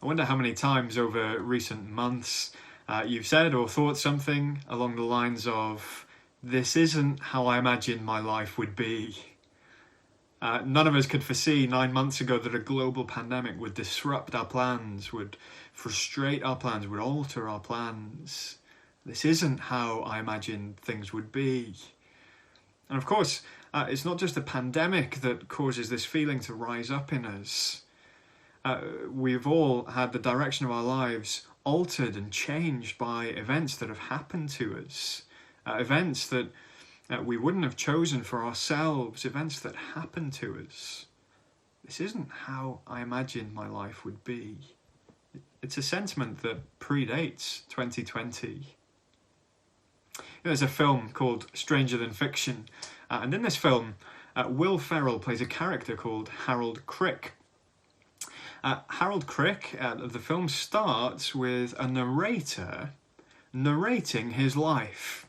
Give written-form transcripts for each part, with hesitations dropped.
I wonder how many times over recent months you've said or thought something along the lines of, "This isn't how I imagined my life would be." None of us could foresee 9 months ago that a global pandemic would disrupt our plans, would frustrate our plans, would alter our plans. This isn't how I imagined things would be. And of course, it's not just the pandemic that causes this feeling to rise up in us. We've all had the direction of our lives altered and changed by events that have happened to us. Events that we wouldn't have chosen for ourselves, events that happened to us. This isn't how I imagined my life would be. It's a sentiment that predates 2020. There's a film called Stranger Than Fiction, and in this film, Will Ferrell plays a character called Harold Crick. Harold Crick, the film starts with a narrator narrating his life.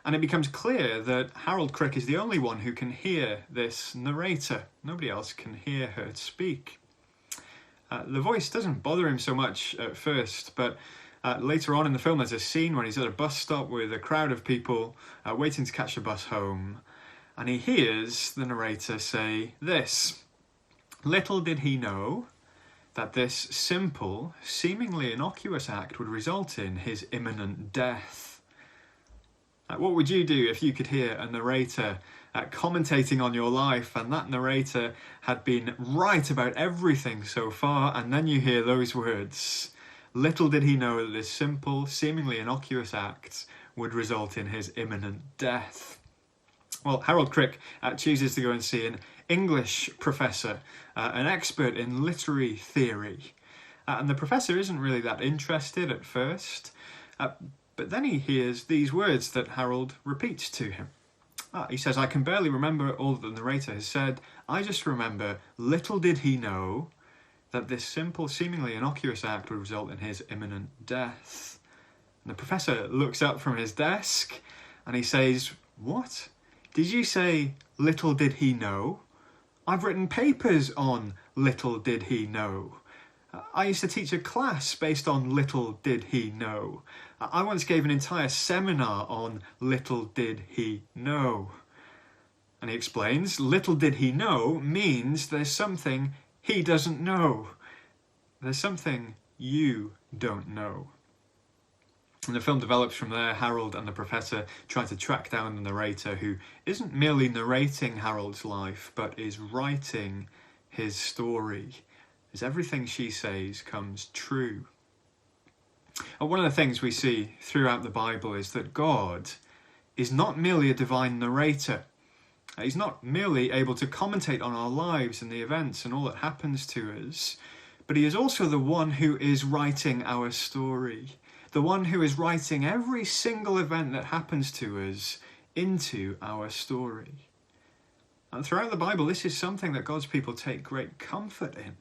And it becomes clear that Harold Crick is the only one who can hear this narrator. Nobody else can hear her speak. The voice doesn't bother him so much at first, but later on in the film there's a scene where he's at a bus stop with a crowd of people waiting to catch a bus home, and he hears the narrator say this: "Little did he know that this simple, seemingly innocuous act would result in his imminent death." What would you do if you could hear a narrator commentating on your life, and that narrator had been right about everything so far, and then you hear those words: "Little did he know that this simple, seemingly innocuous act would result in his imminent death." Well, Harold Crick chooses to go and see an English professor, an expert in literary theory. And the professor isn't really that interested at first, but then he hears these words that Harold repeats to him. He says, "I can barely remember all that the narrator has said. I just remember, little did he know that this simple, seemingly innocuous act would result in his imminent death." And the professor looks up from his desk and he says, "What? Did you say little did he know? I've written papers on little did he know. I used to teach a class based on little did he know. I once gave an entire seminar on little did he know." And he explains, little did he know means there's something he doesn't know. There's something you don't know. And the film develops from there. Harold and the professor try to track down the narrator, who isn't merely narrating Harold's life, but is writing his story, as everything she says comes true. And one of the things we see throughout the Bible is that God is not merely a divine narrator. He's not merely able to commentate on our lives and the events and all that happens to us, but he is also the one who is writing our story, the one who is writing every single event that happens to us into our story. And throughout the Bible, this is something that God's people take great comfort in.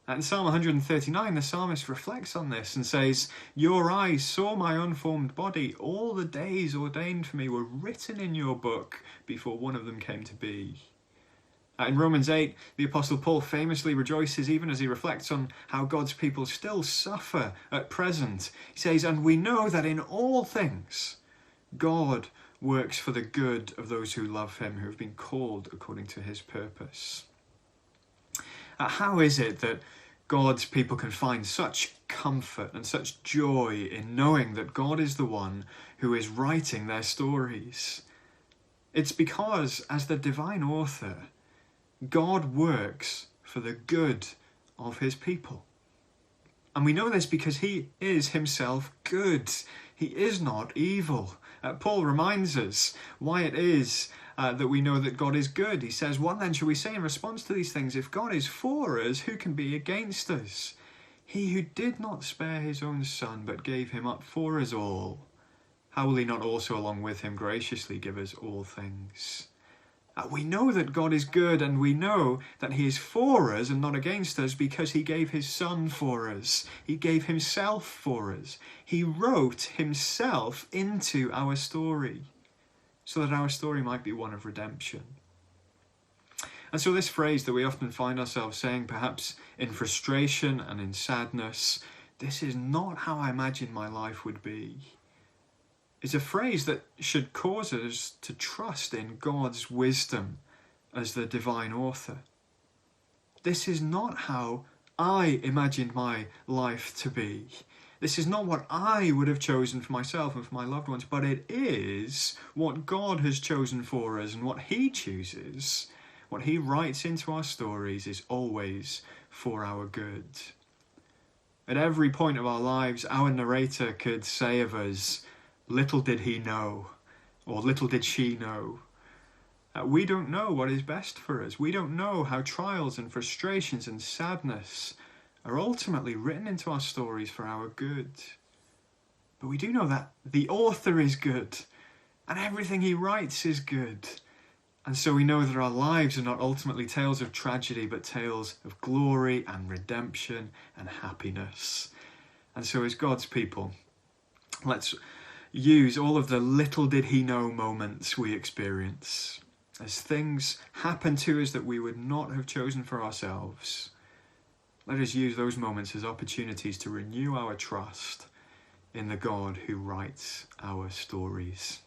In Psalm 139, the psalmist reflects on this and says, "Your eyes saw my unformed body. All the days ordained for me were written in your book before one of them came to be." In Romans 8, the Apostle Paul famously rejoices even as he reflects on how God's people still suffer at present. He says, "And we know that in all things God works for the good of those who love him, who have been called according to his purpose." How is it that God's people can find such comfort and such joy in knowing that God is the one who is writing their stories? It's because, as the divine author, God works for the good of his people. And we know this because he is himself good. He is not evil. Paul reminds us why it is that we know that God is good. He says, "What then shall we say in response to these things? If God is for us, who can be against us? He who did not spare his own son, but gave him up for us all, how will he not also along with him graciously give us all things?" We know that God is good, and we know that he is for us and not against us because he gave his son for us. He gave himself for us. He wrote himself into our story so that our story might be one of redemption. And so this phrase that we often find ourselves saying, perhaps in frustration and in sadness, "This is not how I imagined my life would be," is a phrase that should cause us to trust in God's wisdom as the divine author. This is not how I imagined my life to be. This is not what I would have chosen for myself and for my loved ones, but it is what God has chosen for us, and what He chooses, what He writes into our stories, is always for our good. At every point of our lives, our narrator could say of us, "Little did he know," or "Little did she know." We don't know what is best for us. We don't know how trials and frustrations and sadness are ultimately written into our stories for our good. But we do know that the author is good, and everything he writes is good. And so we know that our lives are not ultimately tales of tragedy, but tales of glory and redemption and happiness. And so as God's people, let's use all of the little did he know moments we experience as things happen to us that we would not have chosen for ourselves. Let us use those moments as opportunities to renew our trust in the God who writes our stories.